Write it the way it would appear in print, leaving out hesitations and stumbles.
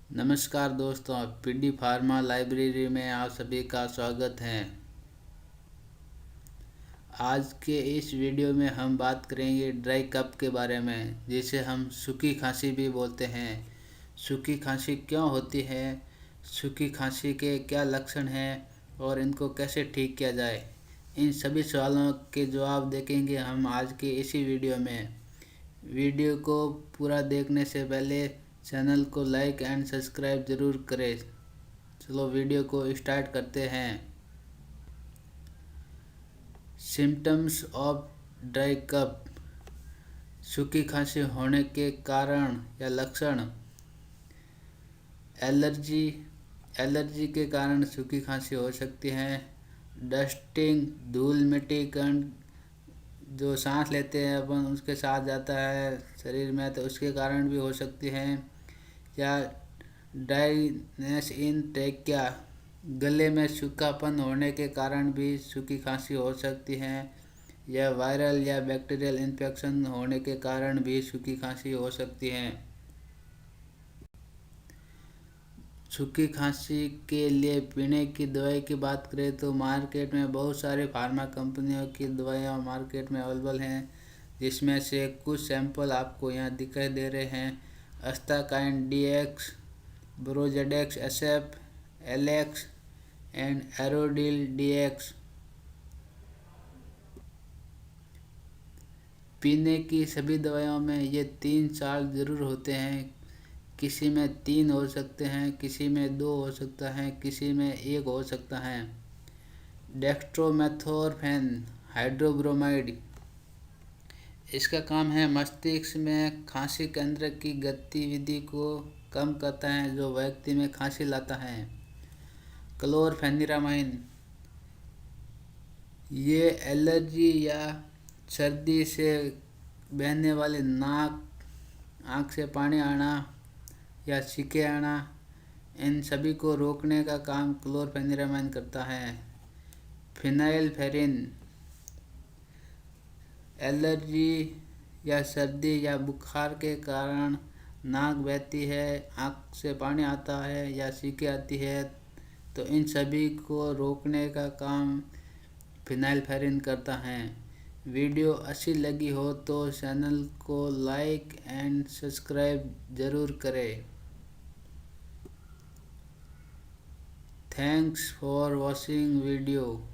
नमस्कार दोस्तों, PD pharma library में आप सभी का स्वागत है। आज के इस वीडियो में हम बात करेंगे ड्राई कफ के बारे में, जिसे हम सूखी खांसी भी बोलते हैं। सूखी खांसी क्यों होती है, सूखी खांसी के क्या लक्षण हैं और इनको कैसे ठीक किया जाए, इन सभी सवालों के जवाब देखेंगे हम आज के इसी वीडियो में। वीडियो को पूरा देखने से पहले चैनल को लाइक एंड सब्सक्राइब ज़रूर करें। चलो वीडियो को स्टार्ट करते हैं। Symptoms of dry cough. सूखी खांसी होने के कारण या लक्षण। एलर्जी। एलर्जी के कारण सूखी खांसी हो सकती है। डस्टिंग, धूल मिट्टी कण जो सांस लेते हैं अपन उसके साथ जाता है शरीर में, तो उसके कारण भी हो सकती है। या ड्राइनेस इन ट्रेकिया, गले में सूखापन होने के कारण भी सूखी खांसी हो सकती है। या वायरल या बैक्टीरियल इन्फेक्शन होने के कारण भी सूखी खांसी हो सकती है। सूखी खांसी के लिए पीने की दवाई की बात करें तो मार्केट में बहुत सारे फार्मा कंपनियों की दवाइयाँ मार्केट में अवेलेबल हैं, जिसमें से कुछ सैंपल आपको यहाँ दिखाई दे रहे हैं। अस्ताकाइन DX, Brozedex SF, Alex and एरोडिल DX। पीने की सभी दवाइयों में ये 3 चार्ज ज़रूर होते हैं। किसी में 3 हो सकते हैं, किसी में 2 हो सकता है, किसी में 1 हो सकता है। डेक्स्ट्रोमेथोर्फेन हाइड्रोब्रोमाइड, इसका काम है मस्तिष्क में खांसी केंद्र की गतिविधि को कम करता है, जो व्यक्ति में खांसी लाता है। क्लोरफेनिरामाइन, ये एलर्जी या सर्दी से बहने वाले नाक, आँख से पानी आना या छींके आना, इन सभी को रोकने का काम क्लोरफेनिरामाइन करता है। फिनाइलफेरिन, एलर्जी या सर्दी या बुखार के कारण नाक बहती है, आँख से पानी आता है या छींके आती है, तो इन सभी को रोकने का काम फिनाइलफेरिन करता है। वीडियो अच्छी लगी हो तो चैनल को लाइक एंड सब्सक्राइब ज़रूर करें। Thanks for watching video.